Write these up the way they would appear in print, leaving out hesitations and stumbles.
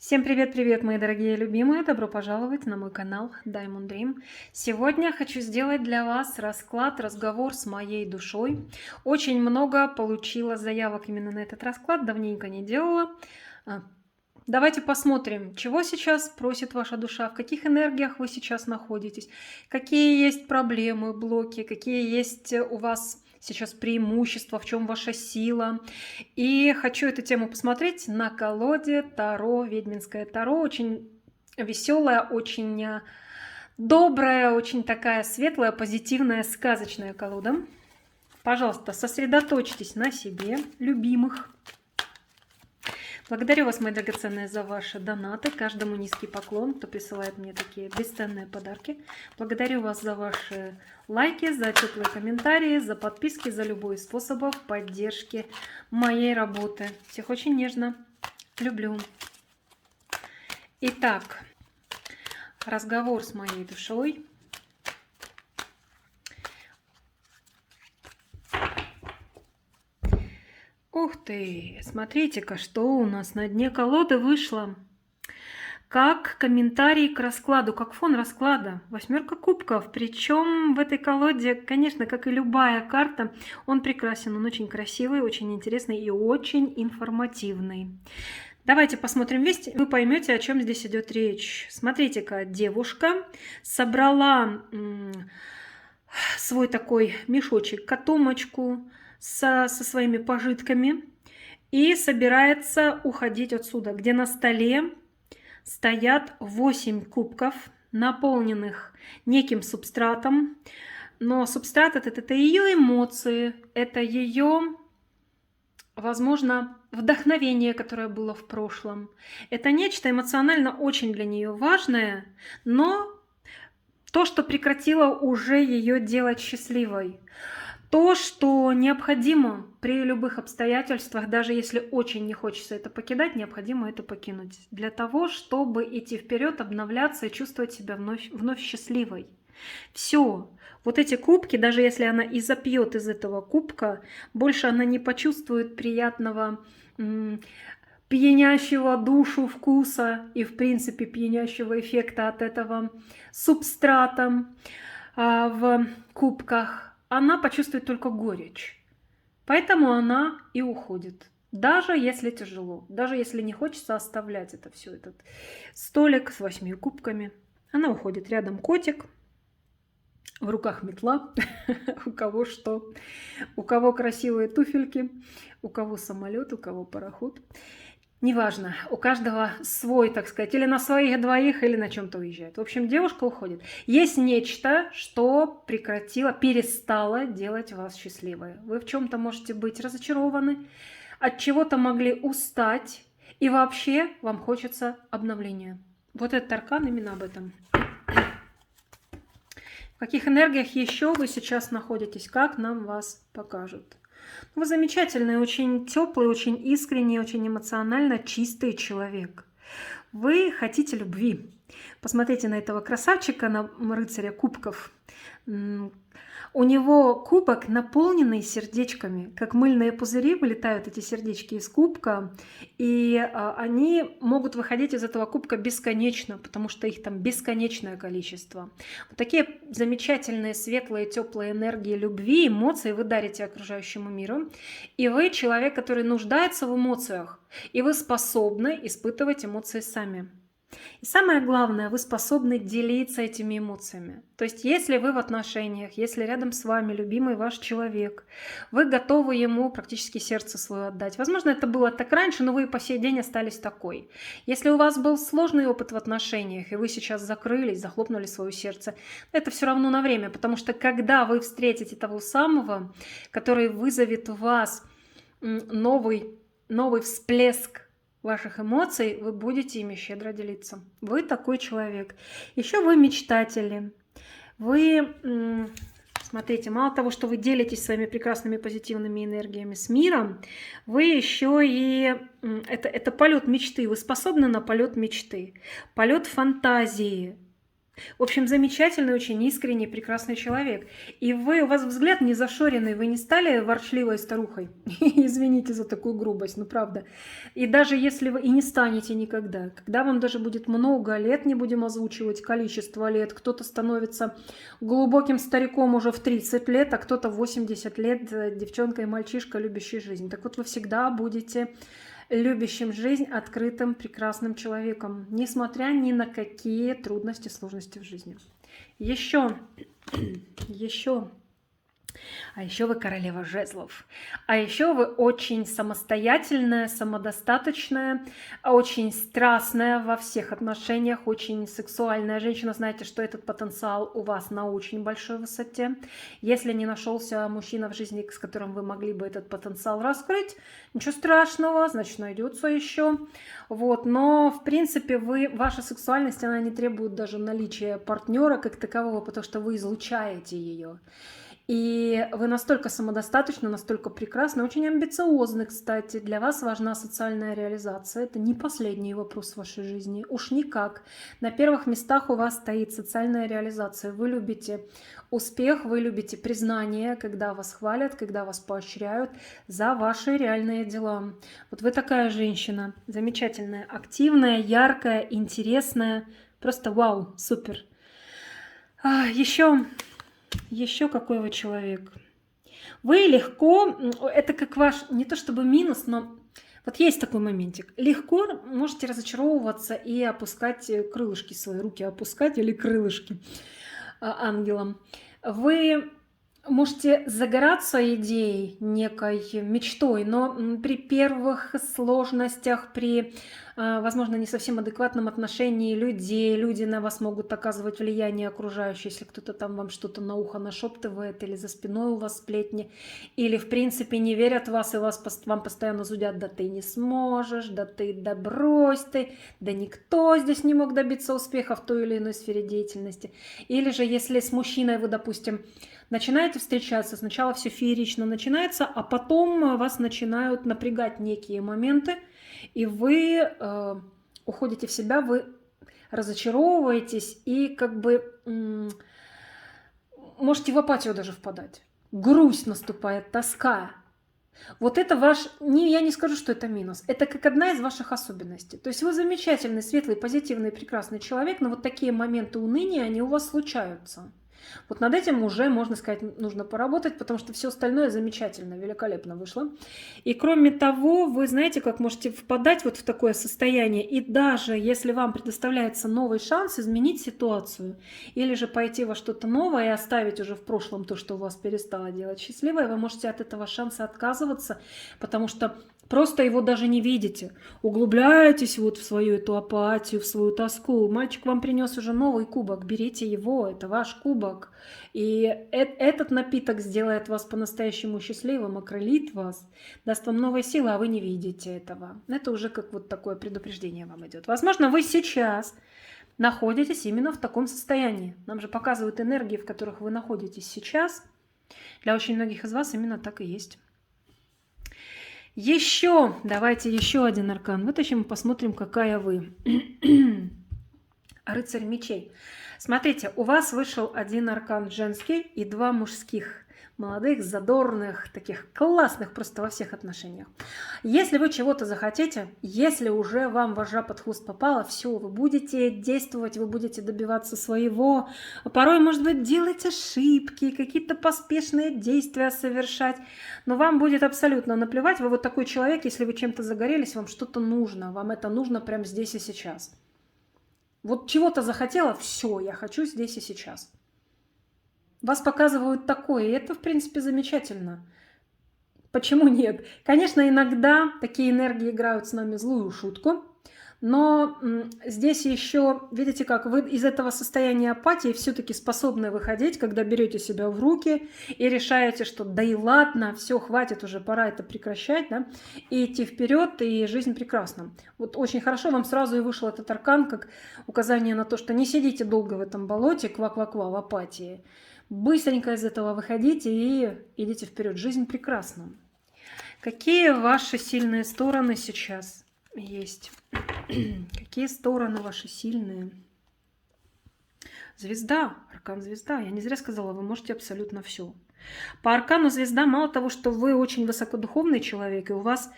Всем привет-привет, мои дорогие любимые! Добро пожаловать на мой канал Diamond Dream. Сегодня хочу сделать для вас расклад, разговор с моей душой. Очень много получила заявок именно на этот расклад, давненько не делала. Давайте посмотрим, чего сейчас просит ваша душа, в каких энергиях вы сейчас находитесь, какие есть проблемы, блоки, какие есть у вас сейчас преимущества, в чем ваша сила. И хочу эту тему посмотреть на колоде Таро, ведьминское Таро. Очень веселая, очень добрая, очень такая светлая, позитивная, сказочная колода. Пожалуйста, сосредоточьтесь на себе, любимых. Благодарю вас, мои драгоценные, за ваши донаты. Каждому низкий поклон, кто присылает мне такие бесценные подарки. Благодарю вас за ваши лайки, за теплые комментарии, за подписки, за любой способ поддержки моей работы. Всех очень нежно люблю. Итак, разговор с моей душой. Ух ты, смотрите-ка, что у нас на дне колоды вышло. Как комментарий к раскладу, как фон расклада. Восьмерка кубков. Причем в этой колоде, конечно, как и любая карта, он прекрасен, он очень красивый, очень интересный и очень информативный. Давайте посмотрим вместе, вы поймете, о чем здесь идет речь. Смотрите-ка, девушка собрала свой такой мешочек, котомочку со своими пожитками и собирается уходить отсюда, где на столе стоят 8 кубков, наполненных неким субстратом. Но субстрат это ее эмоции, это ее, возможно, вдохновение, которое было в прошлом. Это нечто эмоционально очень для нее важное, но то, что прекратило уже ее делать счастливой. То, что необходимо при любых обстоятельствах, даже если очень не хочется это покидать, необходимо это покинуть. Для того, чтобы идти вперед, обновляться и чувствовать себя вновь счастливой. Все. Вот эти кубки, даже если она и запьет из этого кубка, больше она не почувствует приятного, пьянящего душу вкуса и, в принципе, пьянящего эффекта от этого субстрата в кубках. Она почувствует только горечь. Поэтому она и уходит. Даже если тяжело, даже если не хочется оставлять это все, этот столик с 8 кубками. Она уходит. Рядом котик, в руках метла, у кого что. У кого красивые туфельки, у кого самолет, у кого пароход. Неважно, у каждого свой, так сказать, или на своих двоих, или на чем-то уезжает. В общем, девушка уходит. Есть нечто, что перестало делать вас счастливой. Вы в чем-то можете быть разочарованы, от чего-то могли устать, и вообще вам хочется обновления. Вот этот аркан именно об этом. В каких энергиях еще вы сейчас находитесь, как нам вас покажут? Вы замечательный, очень теплый, очень искренний, очень эмоционально чистый человек. Вы хотите любви. Посмотрите на этого красавчика, на рыцаря кубков. У него кубок, наполненный сердечками. Как мыльные пузыри вылетают эти сердечки из кубка. И они могут выходить из этого кубка бесконечно, потому что их там бесконечное количество. Вот такие замечательные, светлые, теплые энергии любви, эмоции вы дарите окружающему миру. И вы человек, который нуждается в эмоциях. И вы способны испытывать эмоции сами. И самое главное, вы способны делиться этими эмоциями. То есть, если вы в отношениях, если рядом с вами любимый ваш человек, вы готовы ему практически сердце свое отдать. Возможно, это было так раньше, но вы и по сей день остались такой. Если у вас был сложный опыт в отношениях, и вы сейчас закрылись, захлопнули свое сердце, это все равно на время, потому что когда вы встретите того самого, который вызовет у вас новый всплеск ваших эмоций, вы будете ими щедро делиться. Вы такой человек. Еще вы мечтатели. Вы, смотрите, мало того, что вы делитесь своими прекрасными позитивными энергиями с миром, вы еще и... Это полет мечты. Вы способны на полет мечты. Полет фантазии. В общем, замечательный, очень искренний, прекрасный человек. И у вас взгляд не зашоренный, вы не стали ворчливой старухой. Извините за такую грубость, ну правда. И даже если вы и не станете никогда, когда вам даже будет много лет, не будем озвучивать количество лет, кто-то становится глубоким стариком уже в 30 лет, а кто-то в 80 лет, девчонка и мальчишка, любящий жизнь. Так вот, вы всегда будете любящим жизнь, открытым, прекрасным человеком, несмотря ни на какие трудности, сложности в жизни. Еще, а еще вы королева жезлов. А еще вы очень самостоятельная, самодостаточная, очень страстная во всех отношениях, очень сексуальная женщина. Знаете, что этот потенциал у вас на очень большой высоте. Если не нашелся мужчина в жизни, с которым вы могли бы этот потенциал раскрыть, ничего страшного, значит, найдется еще. Вот. Но, в принципе, ваша сексуальность, она не требует даже наличия партнера как такового, потому что вы излучаете ее. И вы настолько самодостаточны, настолько прекрасны, очень амбициозны, кстати. Для вас важна социальная реализация. Это не последний вопрос в вашей жизни. Уж никак. На первых местах у вас стоит социальная реализация. Вы любите успех, вы любите признание, когда вас хвалят, когда вас поощряют за ваши реальные дела. Вот вы такая женщина. Замечательная, активная, яркая, интересная. Просто вау, супер. Еще какой вы человек. Вы легко, это как ваш, не то чтобы минус, но вот есть такой моментик. Легко можете разочаровываться и опускать крылышки свои, руки опускать или крылышки ангелам. Вы можете загораться идеей, некой мечтой, но при первых сложностях, при, возможно, не совсем адекватном отношении людей, люди на вас могут оказывать влияние окружающие, если кто-то там вам что-то на ухо нашептывает, или за спиной у вас сплетни, или, в принципе, не верят в вас, и вам постоянно зудят: да ты не сможешь, да брось ты, да никто здесь не мог добиться успеха в той или иной сфере деятельности. Или же, если с мужчиной вы, допустим, начинаете встречаться, сначала все феерично начинается, а потом вас начинают напрягать некие моменты, и вы уходите в себя, вы разочаровываетесь и как бы можете в апатию даже впадать. Грусть наступает, тоска. Вот это я не скажу, что это минус, это как одна из ваших особенностей. То есть вы замечательный, светлый, позитивный, прекрасный человек, но вот такие моменты уныния, они у вас случаются. Вот над этим уже, можно сказать, нужно поработать, потому что все остальное замечательно, великолепно вышло. И кроме того, вы знаете, как можете впадать вот в такое состояние, и даже если вам предоставляется новый шанс изменить ситуацию, или же пойти во что-то новое и оставить уже в прошлом то, что у вас перестало делать счастливой, вы можете от этого шанса отказываться, потому что просто его даже не видите. Углубляетесь вот в свою эту апатию, в свою тоску. Мальчик вам принес уже новый кубок, берите его, это ваш кубок. И этот напиток сделает вас по-настоящему счастливым, окрылит вас, даст вам новые силы, а вы не видите этого. Это уже как вот такое предупреждение вам идет. Возможно, вы сейчас находитесь именно в таком состоянии. Нам же показывают энергии, в которых вы находитесь сейчас. Для очень многих из вас именно так и есть. Давайте еще один аркан вытащим и посмотрим, какая вы. Рыцарь мечей. Смотрите, у вас вышел один аркан женский и два мужских. Молодых, задорных, таких классных просто во всех отношениях. Если вы чего-то захотите, если уже вам вожжа под хвост попала, все, вы будете действовать, вы будете добиваться своего. Порой, может быть, делать ошибки, какие-то поспешные действия совершать, но вам будет абсолютно наплевать. Вы вот такой человек, если вы чем-то загорелись, вам что-то нужно, вам это нужно прямо здесь и сейчас. Вот чего-то захотела, все, я хочу здесь и сейчас. Вас показывают такое, и это, в принципе, замечательно. Почему нет? Конечно, иногда такие энергии играют с нами злую шутку, но здесь еще, видите как, вы из этого состояния апатии все-таки способны выходить, когда берете себя в руки и решаете, что да и ладно, все, хватит уже, пора это прекращать, да, и идти вперед, и жизнь прекрасна. Вот очень хорошо вам сразу и вышел этот аркан, как указание на то, что не сидите долго в этом болоте, ква-ква-ква, в апатии. Быстренько из этого выходите и идите вперед. Жизнь прекрасна. Какие ваши сильные стороны сейчас есть? Какие стороны ваши сильные? Звезда, аркан звезда. Я не зря сказала, вы можете абсолютно все. По аркану звезда мало того, что вы очень высокодуховный человек, и у вас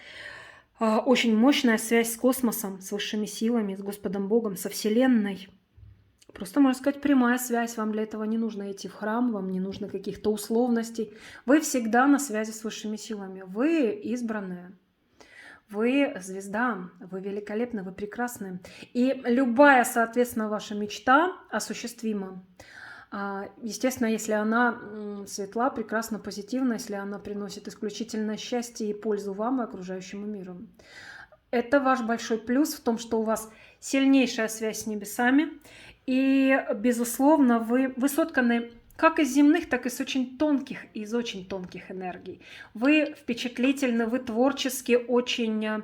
очень мощная связь с космосом, с высшими силами, с Господом Богом, со Вселенной. Просто, можно сказать, прямая связь. Вам для этого не нужно идти в храм, вам не нужно каких-то условностей. Вы всегда на связи с высшими силами. Вы избранная. Вы звезда, вы великолепны, вы прекрасны. И любая, соответственно, ваша мечта осуществима. Естественно, если она светла, прекрасна, позитивна, если она приносит исключительно счастье и пользу вам и окружающему миру. Это ваш большой плюс в том, что у вас сильнейшая связь с небесами. И, безусловно, вы сотканы как из земных, так и с очень тонких, из очень тонких энергий. Вы впечатлительны, вы творчески очень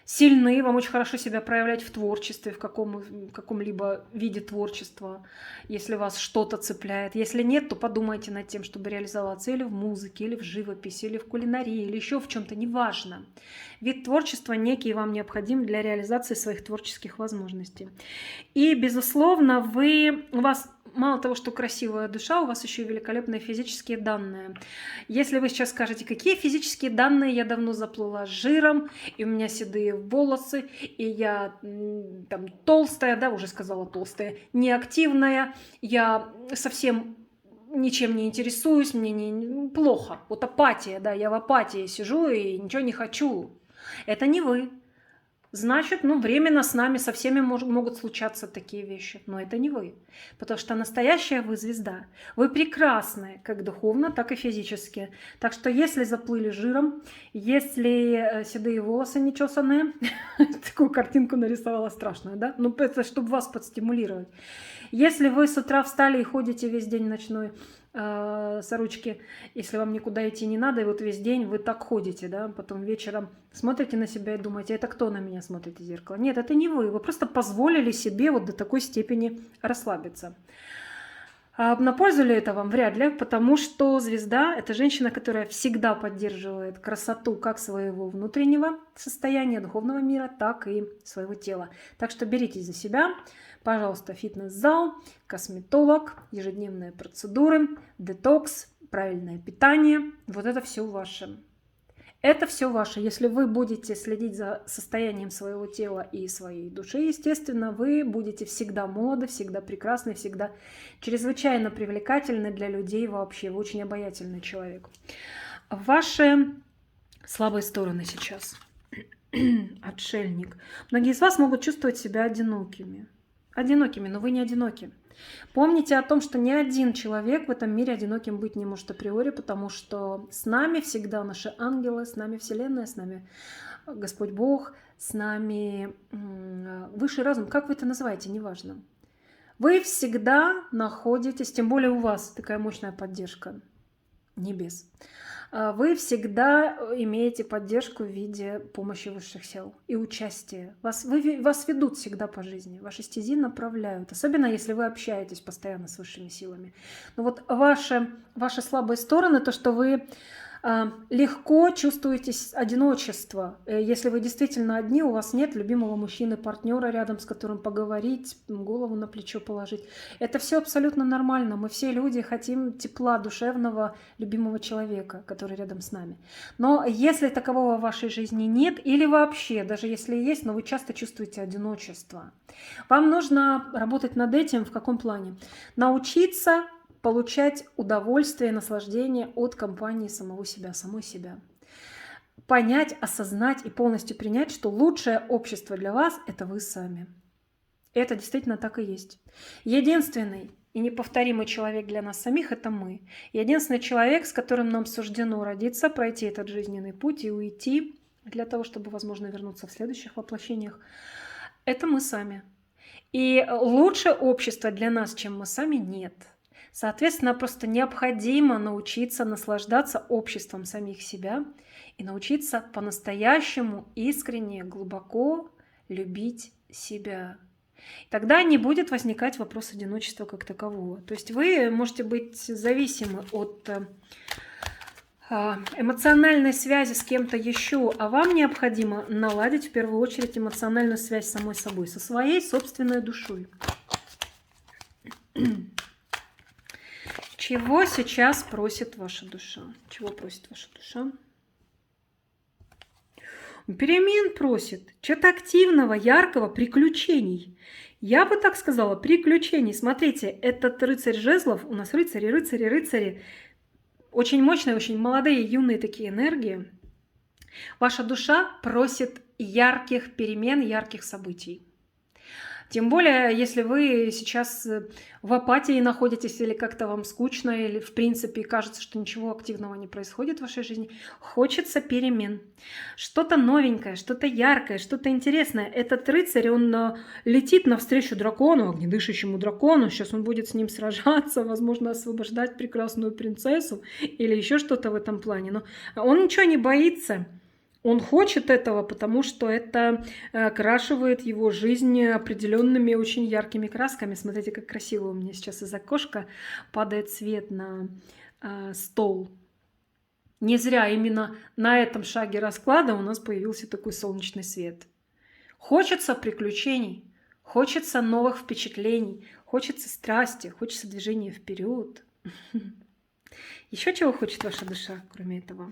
сильны, вам очень хорошо себя проявлять в творчестве, в каком-либо виде творчества, если вас что-то цепляет. Если нет, то подумайте над тем, чтобы реализоваться или в музыке, или в живописи, или в кулинарии, или еще в чем-то, неважно. Вид творчества некий вам необходим для реализации своих творческих возможностей. И, безусловно, у вас мало того, что красивая душа, у вас еще и великолепные физические данные. Если вы сейчас скажете, какие физические данные, я давно заплыла жиром, и у меня седые волосы, и я там толстая, да, уже сказала толстая, неактивная, я совсем ничем не интересуюсь, мне плохо. Вот апатия, да, я в апатии сижу и ничего не хочу. Это не вы. Значит, временно с нами со всеми могут случаться такие вещи. Но это не вы. Потому что настоящая вы звезда. Вы прекрасны, как духовно, так и физически. Так что если заплыли жиром, если седые волосы нечесанные, такую картинку нарисовала страшную, да? Это чтобы вас подстимулировать. Если вы с утра встали и ходите весь день ночной сорочки, если вам никуда идти не надо, и вот весь день вы так ходите, да, потом вечером смотрите на себя и думаете, это кто на меня смотрит из зеркала? Нет, это не вы просто позволили себе вот до такой степени расслабиться. А на пользу ли это вам? Вряд ли, потому что звезда – это женщина, которая всегда поддерживает красоту как своего внутреннего состояния, духовного мира, так и своего тела. Так что беритесь за себя. Пожалуйста, фитнес-зал, косметолог, ежедневные процедуры, детокс, правильное питание. Вот это все ваше. Это все ваше. Если вы будете следить за состоянием своего тела и своей души, естественно, вы будете всегда молоды, всегда прекрасны, всегда чрезвычайно привлекательны для людей вообще. Вы очень обаятельный человек. Ваши слабые стороны сейчас. Отшельник. Многие из вас могут чувствовать себя одинокими. Одинокими, но вы не одиноки. Помните о том, что ни один человек в этом мире одиноким быть не может априори, потому что с нами всегда наши ангелы, с нами Вселенная, с нами Господь Бог, с нами высший разум. Как вы это называете, неважно. Вы всегда находитесь, тем более у вас такая мощная поддержка небес. Вы всегда имеете поддержку в виде помощи высших сил и участия. Вас ведут всегда по жизни, ваши стези направляют, особенно если вы общаетесь постоянно с высшими силами. Но вот ваши слабые стороны, то, что вы легко чувствуете одиночество. Если вы действительно одни, у вас нет любимого мужчины, партнера рядом, с которым поговорить, голову на плечо положить. Это все абсолютно нормально. Мы все люди хотим тепла душевного, любимого человека, который рядом с нами. Но если такового в вашей жизни нет, или вообще, даже если есть, но вы часто чувствуете одиночество, вам нужно работать над этим в каком плане? Научиться получать удовольствие и наслаждение от компании самого себя, самой себя. Понять, осознать и полностью принять, что лучшее общество для вас – это вы сами. Это действительно так и есть. Единственный и неповторимый человек для нас самих – это мы. Единственный человек, с которым нам суждено родиться, пройти этот жизненный путь и уйти для того, чтобы, возможно, вернуться в следующих воплощениях – это мы сами. И лучше общества для нас, чем мы сами, нет. Соответственно, просто необходимо научиться наслаждаться обществом самих себя и научиться по-настоящему искренне, глубоко любить себя. Тогда не будет возникать вопрос одиночества как такового. То есть вы можете быть зависимы от эмоциональной связи с кем-то еще, а вам необходимо наладить в первую очередь эмоциональную связь с самой собой, со своей собственной душой. Чего сейчас просит ваша душа? Чего просит ваша душа? Перемен просит, чего-то активного, яркого, приключений. Я бы так сказала, приключений. Смотрите, этот рыцарь жезлов, у нас рыцари, рыцари, рыцари. Очень мощные, очень молодые, юные такие энергии. Ваша душа просит ярких перемен, ярких событий. Тем более, если вы сейчас в апатии находитесь или как-то вам скучно, или в принципе кажется, что ничего активного не происходит в вашей жизни, хочется перемен. Что-то новенькое, что-то яркое, что-то интересное. Этот рыцарь, он летит навстречу дракону, огнедышащему дракону. Сейчас он будет с ним сражаться, возможно, освобождать прекрасную принцессу или еще что-то в этом плане. Но он ничего не боится. Он хочет этого, потому что это окрашивает его жизнь определенными очень яркими красками. Смотрите, как красиво у меня сейчас из окошка падает свет на стол. Не зря именно на этом шаге расклада у нас появился такой солнечный свет. Хочется приключений, хочется новых впечатлений, хочется страсти, хочется движения вперед. Еще чего хочет ваша душа, кроме этого?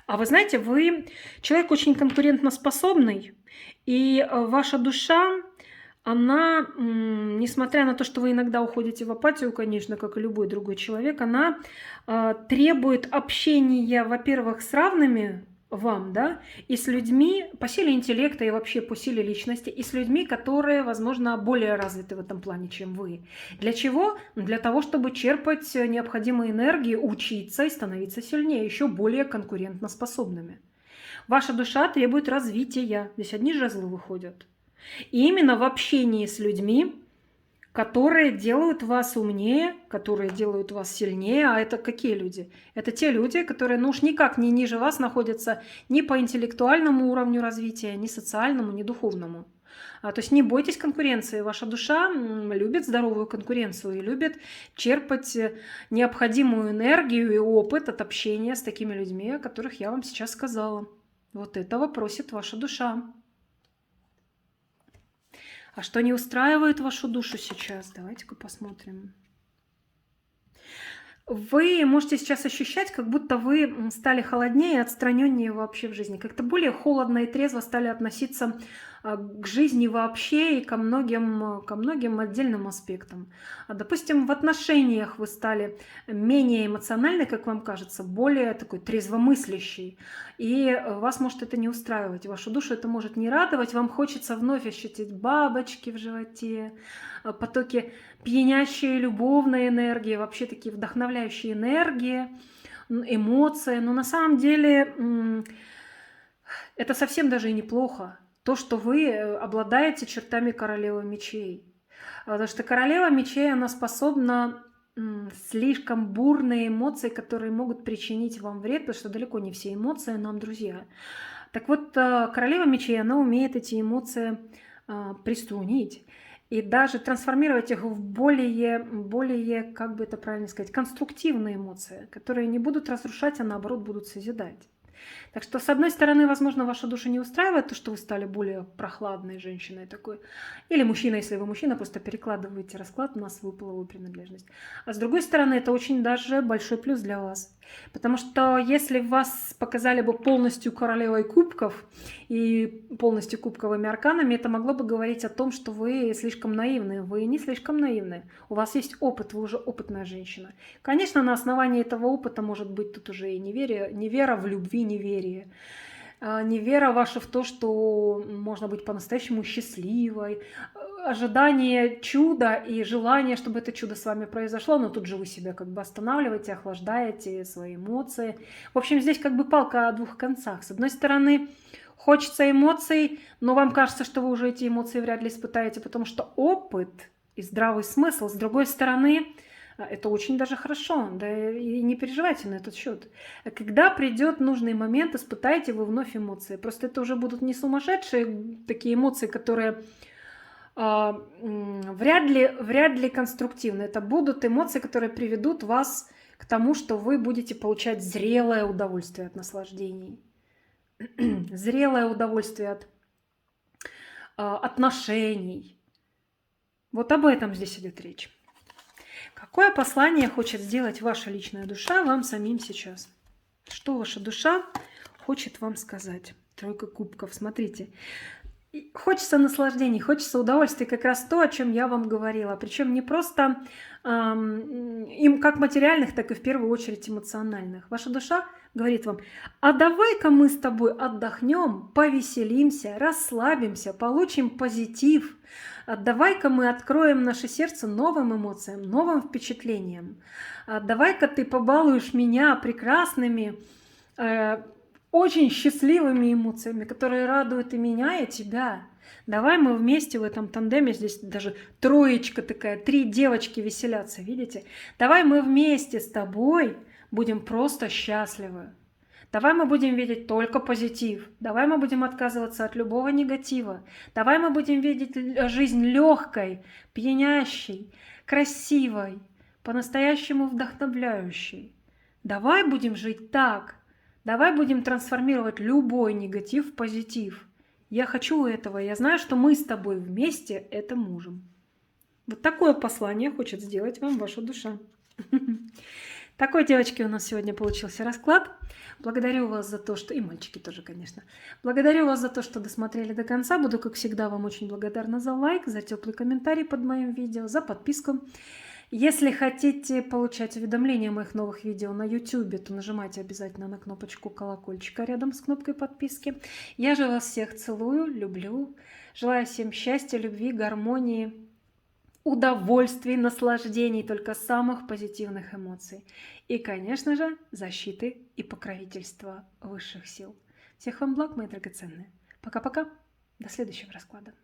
А вы знаете, вы человек очень конкурентоспособный, и ваша душа, она, несмотря на то, что вы иногда уходите в апатию, конечно, как и любой другой человек, она требует общения, во-первых, с равными вам, да, и с людьми по силе интеллекта и вообще по силе личности, и с людьми, которые, возможно, более развиты в этом плане, чем вы. Для чего? Для того, чтобы черпать необходимые энергии, учиться и становиться сильнее, еще более конкурентоспособными. Ваша душа требует развития. Здесь одни жезлы выходят. И именно в общении с людьми, которые делают вас умнее, которые делают вас сильнее. А это какие люди? Это те люди, которые, ну уж никак не ниже вас находятся ни по интеллектуальному уровню развития, ни социальному, ни духовному. То есть не бойтесь конкуренции. Ваша душа любит здоровую конкуренцию и любит черпать необходимую энергию и опыт от общения с такими людьми, о которых я вам сейчас сказала. Вот этого просит ваша душа. А что не устраивает вашу душу сейчас? Давайте-ка посмотрим. Вы можете сейчас ощущать, как будто вы стали холоднее и отстраненнее вообще в жизни. Как-то более холодно и трезво стали относиться к жизни вообще и ко многим отдельным аспектам. Допустим, в отношениях вы стали менее эмоциональны, как вам кажется, более такой трезвомыслящий. И вас может это не устраивать. Вашу душу это может не радовать. Вам хочется вновь ощутить бабочки в животе, потоки пьянящей любовной энергии, вообще такие вдохновляющие энергии, эмоции. Но на самом деле это совсем даже и неплохо. То, что вы обладаете чертами королевы мечей. Потому что королева мечей, она способна слишком бурные эмоции, которые могут причинить вам вред, потому что далеко не все эмоции нам друзья. Так вот, королева мечей, она умеет эти эмоции приструнить и даже трансформировать их в более, как бы это правильно сказать, конструктивные эмоции, которые не будут разрушать, а наоборот будут созидать. Так что, с одной стороны, возможно, ваша душа не устраивает то, что вы стали более прохладной женщиной такой. Или мужчина, если вы мужчина, просто перекладываете расклад на свою половую принадлежность. А с другой стороны, это очень даже большой плюс для вас. Потому что если вас показали бы полностью королевой кубков и полностью кубковыми арканами, это могло бы говорить о том, что вы слишком наивны. Вы не слишком наивны. У вас есть опыт, вы уже опытная женщина. Конечно, на основании этого опыта может быть тут уже и невера в любви, неверие. Невера ваша в то, что можно быть по-настоящему счастливой, ожидание чуда и желание, чтобы это чудо с вами произошло, но тут же вы себя как бы останавливаете, охлаждаете свои эмоции. В общем, здесь как бы палка о двух концах. С одной стороны, хочется эмоций, но вам кажется, что вы уже эти эмоции вряд ли испытаете, потому что опыт и здравый смысл. С другой стороны, это очень даже хорошо, да и не переживайте на этот счет. Когда придет нужный момент, испытаете вы вновь эмоции. Просто это уже будут не сумасшедшие такие эмоции, которые вряд ли конструктивны. Это будут эмоции, которые приведут вас к тому, что вы будете получать зрелое удовольствие от наслаждений. Зрелое удовольствие от отношений. Вот об этом здесь идет речь. Какое послание хочет сделать ваша личная душа вам самим сейчас? Что ваша душа хочет вам сказать? Тройка кубков, смотрите. Хочется наслаждений, хочется удовольствия, как раз то, о чем я вам говорила. Причем не просто им как материальных, так и в первую очередь эмоциональных. Ваша душа говорит вам: а давай-ка мы с тобой отдохнем, повеселимся, расслабимся, получим позитив. Давай-ка мы откроем наше сердце новым эмоциям, новым впечатлениям. Давай-ка ты побалуешь меня прекрасными, очень счастливыми эмоциями, которые радуют и меня, и тебя. Давай мы вместе в этом тандеме, здесь даже троечка такая, 3 девочки веселятся, видите? Давай мы вместе с тобой будем просто счастливы. Давай мы будем видеть только позитив. Давай мы будем отказываться от любого негатива. Давай мы будем видеть жизнь легкой, пьянящей, красивой, по-настоящему вдохновляющей. Давай будем жить так. Давай будем трансформировать любой негатив в позитив. Я хочу этого. Я знаю, что мы с тобой вместе это можем. Вот такое послание хочет сделать вам ваша душа. Такой, девочки, у нас сегодня получился расклад. Благодарю вас за то, что... И мальчики тоже, конечно. Благодарю вас за то, что досмотрели до конца. Буду, как всегда, вам очень благодарна за лайк, за теплый комментарий под моим видео, за подписку. Если хотите получать уведомления о моих новых видео на YouTube, то нажимайте обязательно на кнопочку колокольчика рядом с кнопкой подписки. Я же вас всех целую, люблю. Желаю всем счастья, любви, гармонии, удовольствий, наслаждений, только самых позитивных эмоций. И, конечно же, защиты и покровительства высших сил. Всех вам благ, мои драгоценные. Пока-пока. До следующего расклада.